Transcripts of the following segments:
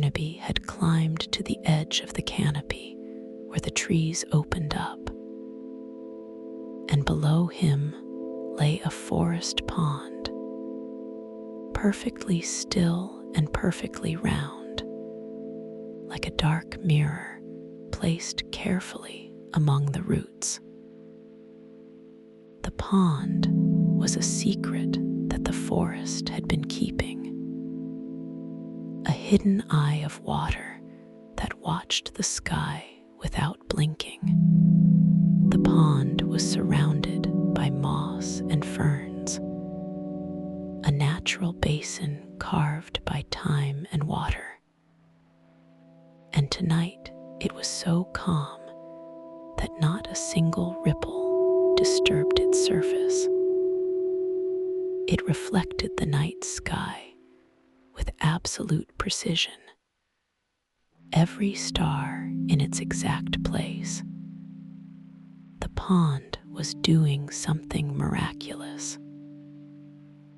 Barnaby had climbed to the edge of the canopy where the trees opened up, and below him lay a forest pond, perfectly still and perfectly round, like a dark mirror placed carefully among the roots. The pond was a secret that the forest had been keeping, a hidden eye of water that watched the sky without blinking. The pond was surrounded by moss and ferns, a natural basin carved by time and water. And tonight it was so calm that not a single ripple disturbed its surface. It reflected the night sky with absolute precision, every star in its exact place. The pond was doing something miraculous.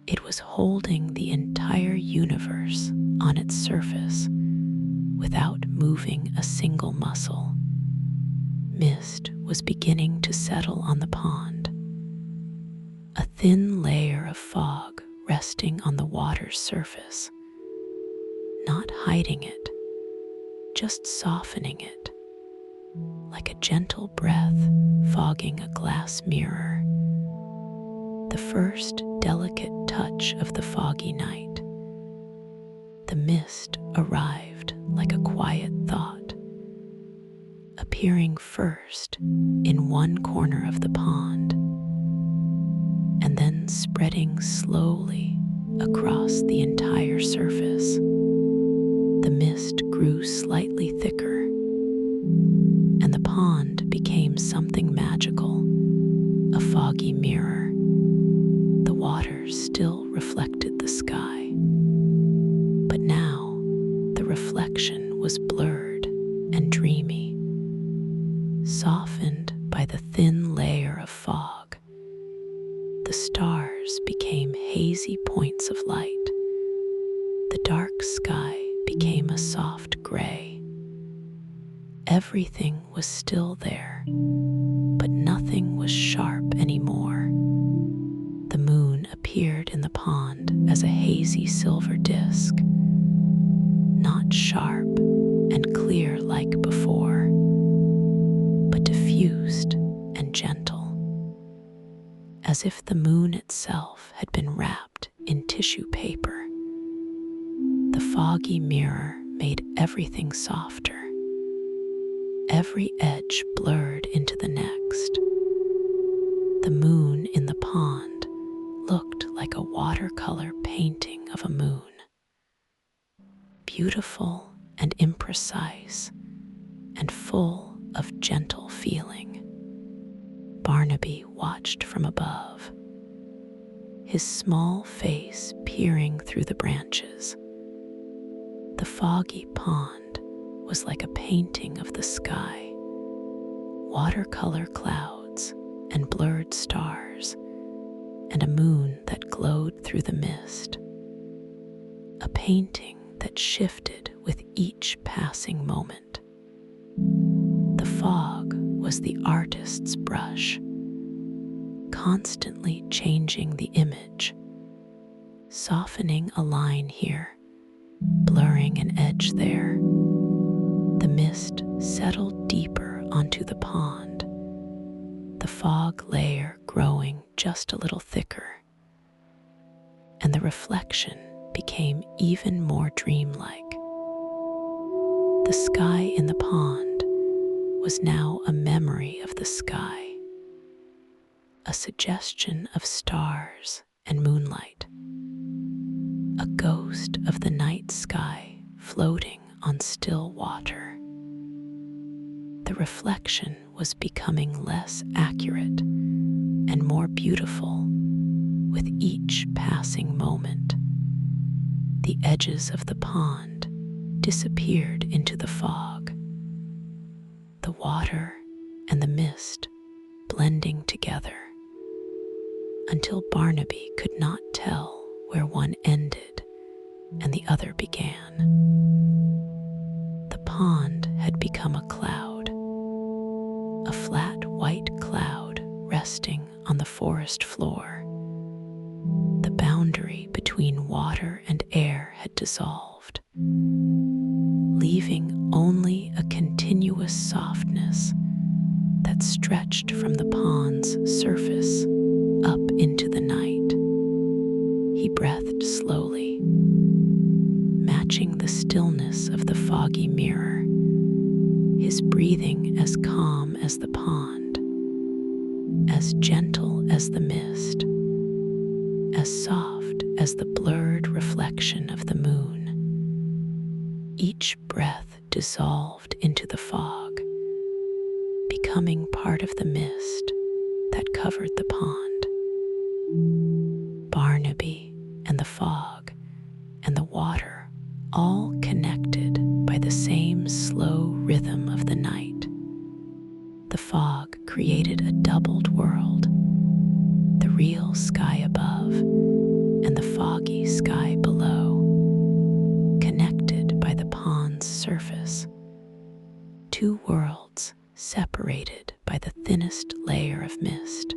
It was holding the entire universe on its surface without moving a single muscle. Mist was beginning to settle on the pond, a thin layer of fog resting on the water's surface, not hiding it, just softening it, like a gentle breath fogging a glass mirror. The first delicate touch of the foggy night. The mist arrived like a quiet thought, appearing first in one corner of the pond, and then spreading slowly across the entire surface. The mist grew slightly thicker, and the pond became something magical, a foggy mirror. The water still reflected the sky, but now the reflection was blurred and dreamy, softened by the thin layer of fog. The stars became hazy points of light. The dark sky became a soft gray. Everything was still there, but nothing was sharp anymore. The moon appeared in the pond as a hazy silver disk, not sharp and clear like before, but diffused and gentle, as if the moon itself had been wrapped in tissue paper. The foggy mirror made everything softer, every edge blurred into the next. The moon in the pond looked like a watercolor painting of a moon, beautiful and imprecise and full of gentle feeling. Barnaby watched from above, his small face peering through the branches. The foggy pond was like a painting of the sky, watercolor clouds and blurred stars, and a moon that glowed through the mist. A painting that shifted with each passing moment. The fog was the artist's brush, constantly changing the image, softening a line here, blurring an edge there. The mist settled deeper onto the pond, the fog layer growing just a little thicker, and the reflection became even more dreamlike. The sky in the pond was now a memory of the sky, a suggestion of stars and moonlight, a ghost of the night sky floating on still water. The reflection was becoming less accurate and more beautiful with each passing moment. The edges of the pond disappeared into the fog, the water and the mist blending together until Barnaby could not tell where one ended and the other began. pond had become a cloud, a flat white cloud resting on the forest floor. The boundary between water and air had dissolved, leaving only a continuous softness that stretched from the pond's surface up into the night. He breathed slowly, matching the stillness of the foggy mirror, his breathing as calm as the pond, as gentle as the mist, as soft as the blurred reflection of the moon. Each breath dissolved into the fog, becoming part of the mist that covered the pond. Barnaby and the fog and the water all connected by the same slow rhythm of the night. The fog created a doubled world, the real sky above and the foggy sky below, connected by the pond's surface. Two worlds separated by the thinnest layer of mist,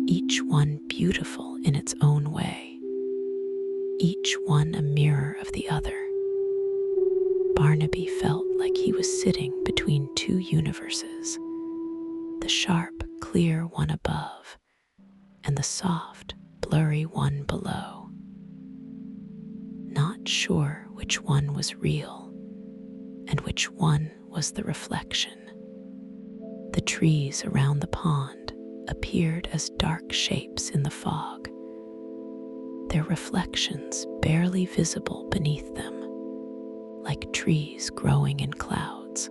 each one beautiful in its own way, each one a mirror of the other. Barnaby felt like he was sitting between two universes, the sharp, clear one above and the soft, blurry one below. Not sure which one was real and which one was the reflection. The trees around the pond appeared as dark shapes in the fog, their reflections barely visible beneath them, like trees growing in clouds.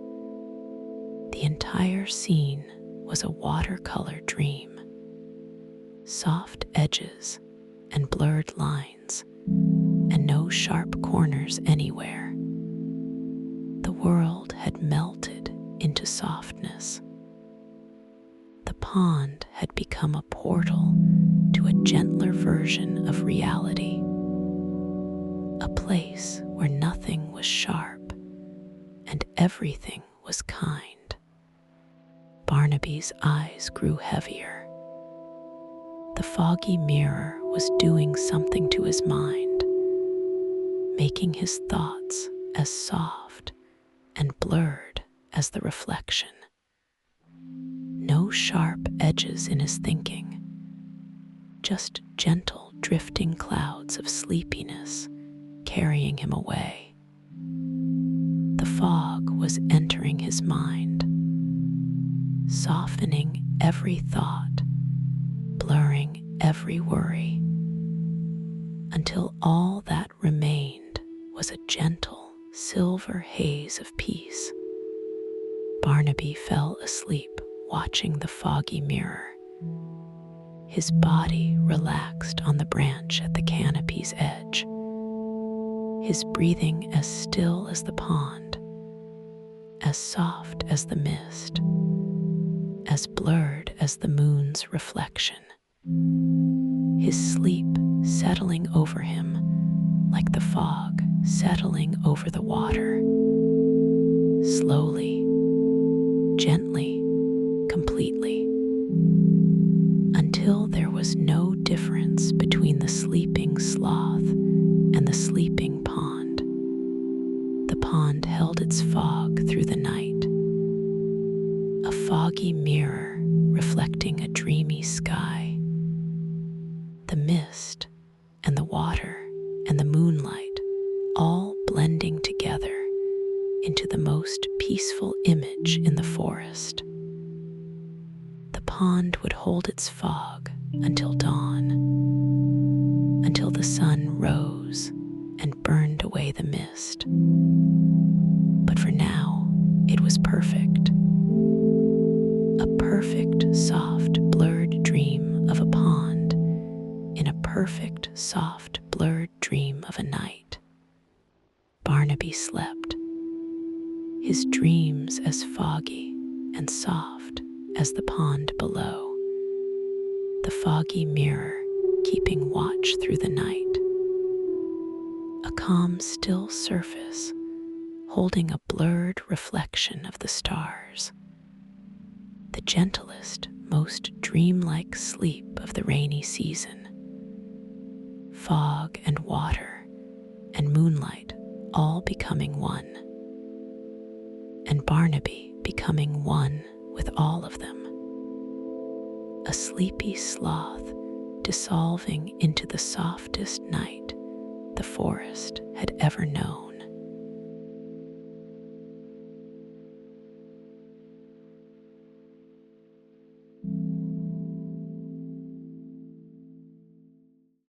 The entire scene was a watercolor dream, soft edges and blurred lines, and no sharp corners anywhere. The world had melted into softness. The pond had become a portal to a gentler version of reality, a place where nothing was sharp and everything was kind. Barnaby's eyes grew heavier. The foggy mirror was doing something to his mind, making his thoughts as soft and blurred as the reflection. No sharp edges in his thinking, just gentle drifting clouds of sleepiness carrying him away. The fog was entering his mind, softening every thought, blurring every worry, until all that remained was a gentle silver haze of peace. Barnaby fell asleep watching the foggy mirror, his body relaxed on the branch at the canopy's edge, his breathing as still as the pond, as soft as the mist, as blurred as the moon's reflection, his sleep settling over him like the fog settling over the water, slowly, gently, completely, until there was no difference between the sleeping sloth and the sleeping pond. The pond held its fog through the night, a foggy mirror reflecting a dreamy sky. The mist and the water and the moonlight all blending together into the most peaceful image in the forest. The pond would hold its fog until dawn, until the sun rose and burned away the mist. But for now, it was perfect. A perfect, soft, blurred dream of a pond in a perfect, soft, blurred dream of a night. Barnaby slept, his dreams as foggy and soft as the pond below, the foggy mirror keeping watch through the night. A calm, still surface holding a blurred reflection of the stars, the gentlest, most dreamlike sleep of the rainy season. Fog and water and moonlight all becoming one, and Barnaby becoming one with all of them. A sleepy sloth dissolving into the softest night the forest had ever known.